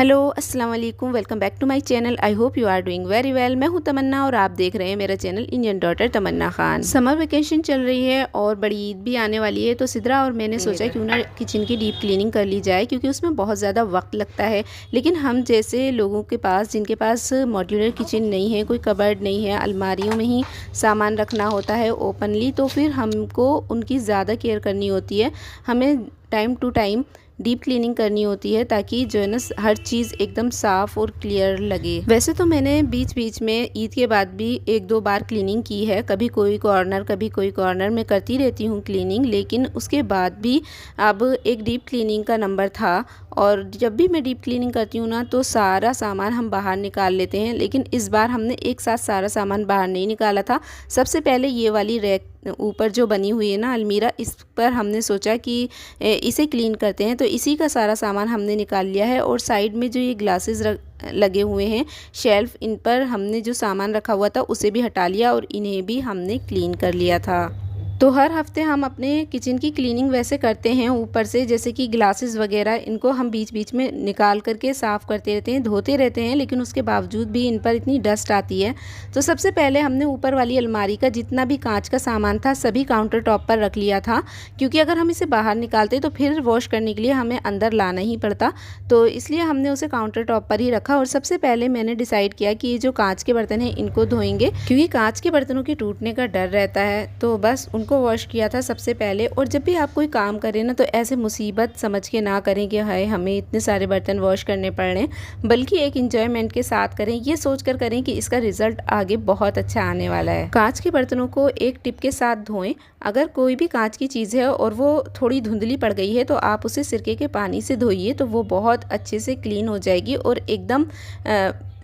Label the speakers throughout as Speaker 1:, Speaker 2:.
Speaker 1: Hello अस्सलाम वालेकुम, welcome back to my channel. I hope you are doing very well. मैं हूं तमन्ना और आप देख रहे हैं मेरा channel Indian daughter Tamanna Khan. Summer vacation चल रही है और बड़ी ईद भी आने वाली है, तो सिद्रा और मैंने सोचा क्यों ना किचन की डीप क्लीनिंग कर ली जाए, क्योंकि उसमें बहुत ज़्यादा वक्त लगता है। लेकिन हम जैसे लोगों के पास, जिनके पास मॉड्यूलर किचन नहीं है, कोई कबर्ड नहीं है, अलमारियों में ही सामान रखना होता है ओपनली, तो फिर हमको उनकी ज़्यादा केयर करनी होती है। हमें time to time deep cleaning करनी होती है ताकि जो है ना हर चीज़ एकदम साफ़ और क्लियर लगे। वैसे तो मैंने बीच बीच में ईद के बाद भी एक दो बार क्लीनिंग की है, कभी कोई कॉर्नर में करती रहती हूँ क्लीनिंग। लेकिन उसके बाद भी अब एक डीप क्लीनिंग का नंबर था, और जब भी मैं डीप क्लीनिंग करती हूँ ना तो सारा सामान हम बाहर निकाल लेते हैं। लेकिन इस बार हमने एक साथ सारा सामान बाहर नहीं निकाला था। सबसे पहले ये वाली रैक ऊपर जो बनी हुई है ना अलमीरा, इस पर हमने सोचा कि इसे क्लीन करते हैं, तो इसी का सारा सामान हमने निकाल लिया है। और साइड में जो ये ग्लासेस लगे हुए हैं शेल्फ, इन पर हमने जो सामान रखा हुआ था उसे भी हटा लिया और इन्हें भी हमने क्लीन कर लिया था। तो हर हफ्ते हम अपने किचन की क्लीनिंग वैसे करते हैं ऊपर से, जैसे कि ग्लासेस वगैरह इनको हम बीच बीच में निकाल करके साफ़ करते रहते हैं, धोते रहते हैं। लेकिन उसके बावजूद भी इन पर इतनी डस्ट आती है। तो सबसे पहले हमने ऊपर वाली अलमारी का जितना भी कांच का सामान था सभी काउंटर टॉप पर रख लिया था, क्योंकि अगर हम इसे बाहर निकालते तो फिर वॉश करने के लिए हमें अंदर लाना ही पड़ता। तो इसलिए हमने उसे काउंटर टॉप पर ही रखा। और सबसे पहले मैंने डिसाइड किया कि ये जो कांच के बर्तन हैं इनको धोएंगे, क्योंकि कांच के बर्तनों के टूटने का डर रहता है। तो बस उनको वॉश किया था सबसे पहले। और जब भी आप कोई काम करें ना तो ऐसे मुसीबत समझ के ना करें कि हाय हमें इतने सारे बर्तन वॉश करने पड़ रहे हैं, बल्कि एक इंजॉयमेंट के साथ करें, ये सोचकर करें कि इसका रिजल्ट आगे बहुत अच्छा आने वाला है। कांच के बर्तनों को एक टिप के साथ धोएं। अगर कोई भी कांच की चीज़ है और वो थोड़ी धुंधली पड़ गई है तो आप उसे सिरके के पानी से धोइए, तो वो बहुत अच्छे से क्लीन हो जाएगी और एकदम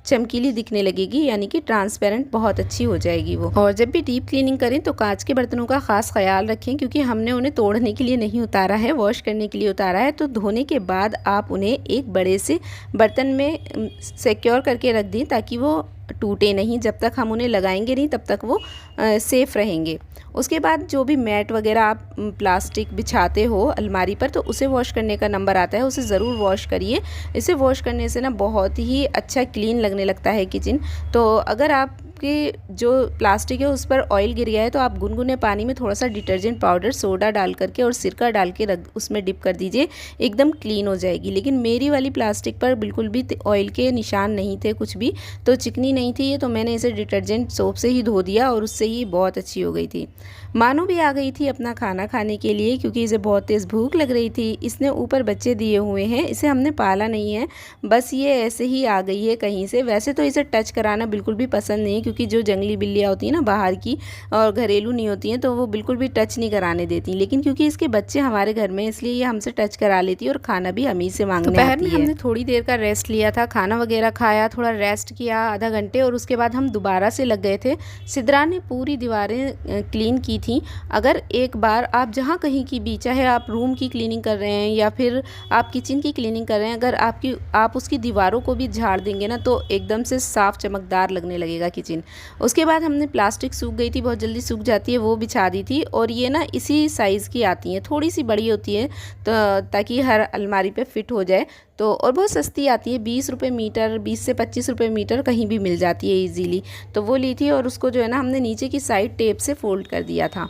Speaker 1: चमकीली दिखने लगेगी, यानी कि ट्रांसपेरेंट बहुत अच्छी हो जाएगी वो। और जब भी डीप क्लीनिंग करें तो कांच के बर्तनों का ख़ास ख्याल रखें, क्योंकि हमने उन्हें तोड़ने के लिए नहीं उतारा है, वॉश करने के लिए उतारा है। तो धोने के बाद आप उन्हें एक बड़े से बर्तन में सिक्योर करके रख दें ताकि वो टूटे नहीं। जब तक हम उन्हें लगाएंगे नहीं तब तक वो सेफ़ रहेंगे। उसके बाद जो भी मैट वगैरह आप प्लास्टिक बिछाते हो अलमारी पर, तो उसे वॉश करने का नंबर आता है, उसे ज़रूर वॉश करिए। इसे वॉश करने से ना बहुत ही अच्छा क्लीन लगने लगता है किचन। तो अगर आप कि जो प्लास्टिक है उस पर ऑयल गिर गया है तो आप गुनगुने पानी में थोड़ा सा डिटर्जेंट पाउडर, सोडा डाल करके और सिरका डाल के रख उसमें डिप कर दीजिए, एकदम क्लीन हो जाएगी। लेकिन मेरी वाली प्लास्टिक पर बिल्कुल भी ऑयल के निशान नहीं थे, कुछ भी, तो चिकनी नहीं थी ये, तो मैंने इसे डिटर्जेंट सोप से ही धो दिया और उससे ही बहुत अच्छी हो गई थी। मानो भी आ गई थी अपना खाना खाने के लिए, क्योंकि इसे बहुत तेज़ भूख लग रही थी। इसने ऊपर बच्चे दिए हुए हैं, इसे हमने पाला नहीं है, बस ये ऐसे ही आ गई है कहीं से। वैसे तो इसे टच कराना बिल्कुल भी पसंद नहीं है, क्योंकि जो जंगली बिल्लियाँ होती हैं ना बाहर की और घरेलू नहीं होती हैं, तो वो बिल्कुल भी टच नहीं कराने देती। लेकिन क्योंकि इसके बच्चे हमारे घर में, इसलिए ये हमसे टच करा लेती है और खाना भी हम ही से मांगने आती है। दोपहर में हमने थोड़ी देर का रेस्ट लिया था, खाना वगैरह खाया, थोड़ा रेस्ट किया आधा घंटे, और उसके बाद हम दोबारा से लग गए थे। सिद्रा ने पूरी दीवारें क्लीन की थी। अगर एक बार आप जहाँ कहीं की भी, चाहे आप रूम की क्लीनिंग कर रहे हैं या फिर आप किचन की क्लीनिंग कर रहे हैं, अगर आप उसकी दीवारों को भी झाड़ देंगे ना तो एकदम से साफ़ चमकदार लगने लगेगा किचन। उसके बाद हमने प्लास्टिक सूख गई थी, बहुत जल्दी सूख जाती है, वो बिछा दी थी। और ये ना इसी साइज़ की आती हैं, थोड़ी सी बड़ी होती है तो ताकि हर अलमारी पे फिट हो जाए। तो और बहुत सस्ती आती है, 20 रुपये मीटर, 20 से 25 रुपये मीटर कहीं भी मिल जाती है ईजीली। तो वो ली थी और उसको जो है ना हमने नीचे की साइड टेप से फोल्ड कर दिया था।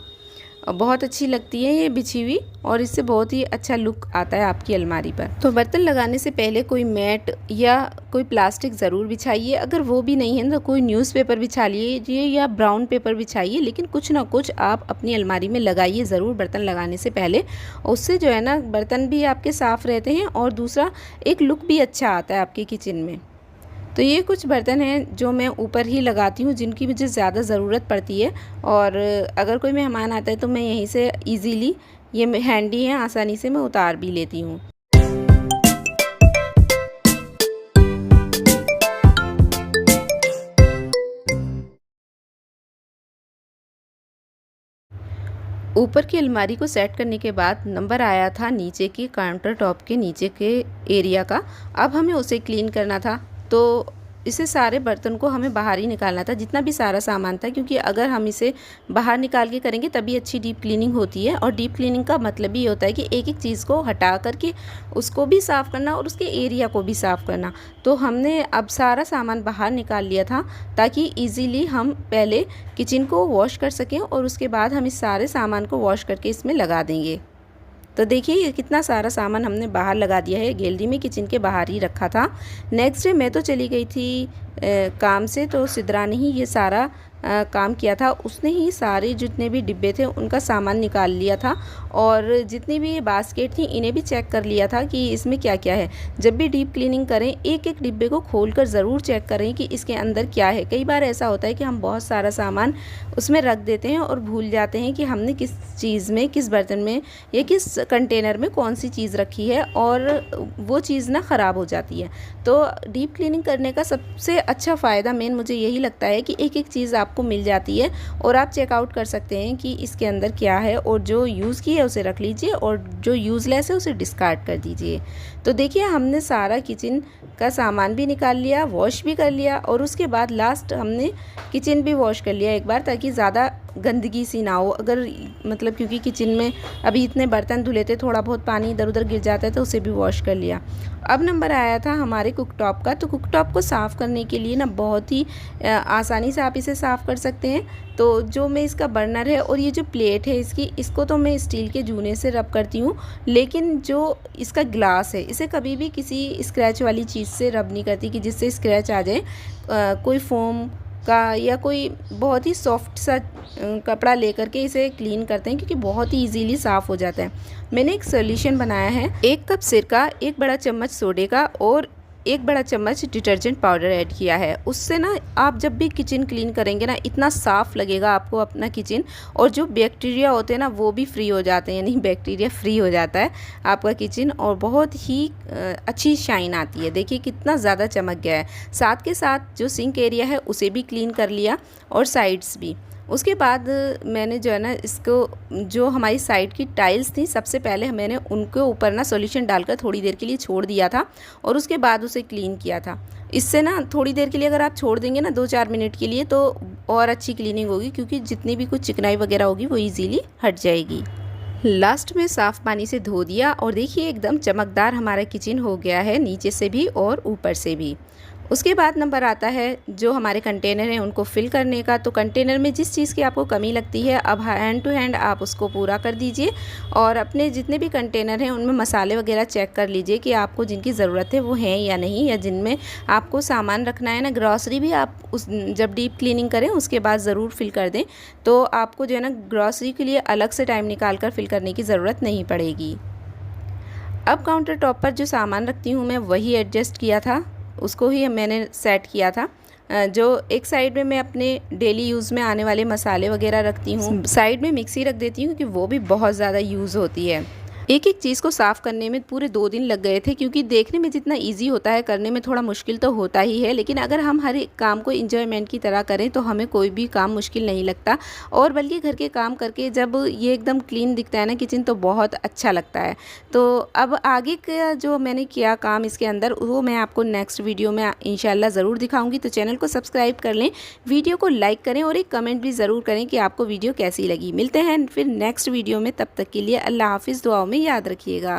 Speaker 1: और बहुत अच्छी लगती है ये बिछी हुई, और इससे बहुत ही अच्छा लुक आता है आपकी अलमारी पर। तो बर्तन लगाने से पहले कोई मैट या कोई प्लास्टिक ज़रूर बिछाइए। अगर वो भी नहीं है तो कोई न्यूज़पेपर बिछा लीजिए या ब्राउन पेपर बिछाइए, लेकिन कुछ ना कुछ आप अपनी अलमारी में लगाइए ज़रूर बर्तन लगाने से पहले। उससे जो है ना बर्तन भी आपके साफ़ रहते हैं और दूसरा एक लुक भी अच्छा आता है आपके किचन में। तो ये कुछ बर्तन हैं जो मैं ऊपर ही लगाती हूँ, जिनकी मुझे ज़्यादा ज़रूरत पड़ती है। और अगर कोई मेहमान आता है तो मैं यहीं से इजीली, ये हैंडी है, आसानी से मैं उतार भी लेती हूँ। ऊपर की अलमारी को सेट करने के बाद नंबर आया था नीचे की काउंटर टॉप के नीचे के एरिया का। अब हमें उसे क्लीन करना था। तो इसे सारे बर्तन को हमें बाहर ही निकालना था, जितना भी सारा सामान था, क्योंकि अगर हम इसे बाहर निकाल के करेंगे तभी अच्छी डीप क्लीनिंग होती है। और डीप क्लीनिंग का मतलब ये होता है कि एक एक चीज़ को हटा करके उसको भी साफ़ करना और उसके एरिया को भी साफ़ करना। तो हमने अब सारा सामान बाहर निकाल लिया था ताकि ईज़िली हम पहले किचन को वॉश कर सकें और उसके बाद हम इस सारे सामान को वॉश करके इसमें लगा देंगे। तो देखिए ये कितना सारा सामान हमने बाहर लगा दिया है, गैलरी में किचन के बाहर ही रखा था। नेक्स्ट डे मैं तो चली गई थी काम से, तो सिद्रा ने ही ये सारा काम किया था। उसने ही सारे जितने भी डिब्बे थे उनका सामान निकाल लिया था और जितनी भी ये बास्केट थी इन्हें भी चेक कर लिया था कि इसमें क्या क्या है। जब भी डीप क्लीनिंग करें एक एक डिब्बे को खोलकर ज़रूर चेक करें कि इसके अंदर क्या है। कई बार ऐसा होता है कि हम बहुत सारा सामान उसमें रख देते हैं और भूल जाते हैं कि हमने किस चीज़ में, किस बर्तन में या किस कंटेनर में कौन सी चीज़ रखी है और वो चीज़ ना ख़राब हो जाती है। तो डीप क्लीनिंग करने का सबसे अच्छा फ़ायदा मेन मुझे यही लगता है कि एक एक चीज़ आपको मिल जाती है और आप चेकआउट कर सकते हैं कि इसके अंदर क्या है, और जो यूज़ की है उसे रख लीजिए और जो यूज़लेस है उसे डिस्कार्ड कर दीजिए। तो देखिए हमने सारा किचन का सामान भी निकाल लिया, वॉश भी कर लिया और उसके बाद लास्ट हमने किचन भी वॉश कर लिया एक बार, ताकि ज़्यादा गंदगी सी ना हो। अगर मतलब क्योंकि किचन में अभी इतने बर्तन धुले थे, थोड़ा बहुत पानी इधर उधर गिर जाता है तो उसे भी वॉश कर लिया। अब नंबर आया था हमारे कुकटॉप का। तो कुकटॉप को साफ़ करने के लिए ना बहुत ही आसानी से आप इसे साफ़ कर सकते हैं। तो जो मैं इसका बर्नर है और ये जो प्लेट है इसको तो मैं स्टील के जूने से रब करती हूँ, लेकिन जो इसका ग्लास है इसे कभी भी किसी स्क्रैच वाली चीज़ से रब नहीं करती कि जिससे स्क्रैच आ जाए। कोई फोम का या कोई बहुत ही सॉफ्ट सा कपड़ा लेकर के इसे क्लीन करते हैं, क्योंकि बहुत ही इजीली साफ़ हो जाता है। मैंने एक सॉल्यूशन बनाया है, 1 कप सिरका, 1 बड़ा चम्मच सोडे का और 1 बड़ा चम्मच डिटर्जेंट पाउडर ऐड किया है। उससे ना आप जब भी किचन क्लीन करेंगे ना इतना साफ़ लगेगा आपको अपना किचन, और जो बैक्टीरिया होते हैं ना वो भी फ्री हो जाते हैं, यानी बैक्टीरिया फ्री हो जाता है आपका किचन और बहुत ही अच्छी शाइन आती है। देखिए कितना ज़्यादा चमक गया है। साथ के साथ जो सिंक एरिया है उसे भी क्लीन कर लिया और साइड्स भी। उसके बाद मैंने जो है ना इसको, जो हमारी साइड की टाइल्स थी, सबसे पहले मैंने उनके ऊपर ना सॉल्यूशन डालकर थोड़ी देर के लिए छोड़ दिया था और उसके बाद उसे क्लीन किया था। इससे ना थोड़ी देर के लिए अगर आप छोड़ देंगे ना 2-4 मिनट के लिए, तो और अच्छी क्लीनिंग होगी, क्योंकि जितनी भी कुछ चिकनाई वगैरह होगी वो ईजीली हट जाएगी। लास्ट में साफ़ पानी से धो दिया और देखिए एकदम चमकदार हमारा किचन हो गया है, नीचे से भी और ऊपर से भी। उसके बाद नंबर आता है जो हमारे कंटेनर हैं उनको फिल करने का। तो कंटेनर में जिस चीज़ की आपको कमी लगती है अब हैंड टू हैंड आप उसको पूरा कर दीजिए और अपने जितने भी कंटेनर हैं उनमें मसाले वगैरह चेक कर लीजिए कि आपको जिनकी ज़रूरत है वो हैं या नहीं, या जिनमें आपको सामान रखना है ना, ग्रॉसरी भी आप उस जब डीप क्लीनिंग करें उसके बाद ज़रूर फिल कर दें। तो आपको जो है ना ग्रॉसरी के लिए अलग से टाइम निकाल कर फिल करने की ज़रूरत नहीं पड़ेगी। अब काउंटर टॉप पर जो सामान रखती हूँ मैं वही एडजस्ट किया था, उसको ही मैंने सेट किया था। जो एक साइड में मैं अपने डेली यूज़ में आने वाले मसाले वगैरह रखती हूँ, साइड में मिक्सी रख देती हूँ क्योंकि वो भी बहुत ज़्यादा यूज़ होती है। एक एक चीज़ को साफ़ करने में पूरे 2 दिन लग गए थे, क्योंकि देखने में जितना इजी होता है करने में थोड़ा मुश्किल तो होता ही है, लेकिन अगर हम हर एक काम को इंजॉयमेंट की तरह करें तो हमें कोई भी काम मुश्किल नहीं लगता। और बल्कि घर के काम करके जब ये एकदम क्लीन दिखता है ना किचन, तो बहुत अच्छा लगता है। तो अब आगे का जो मैंने किया काम इसके अंदर वो मैं आपको नेक्स्ट वीडियो में इंशाल्लाह ज़रूर दिखाऊँगी। तो चैनल को सब्सक्राइब कर लें, वीडियो को लाइक करें और एक कमेंट भी ज़रूर करें कि आपको वीडियो कैसी लगी। मिलते हैं फिर नेक्स्ट वीडियो में, तब तक के लिए अल्लाह हाफिज़। दुआओं में याद रखिएगा।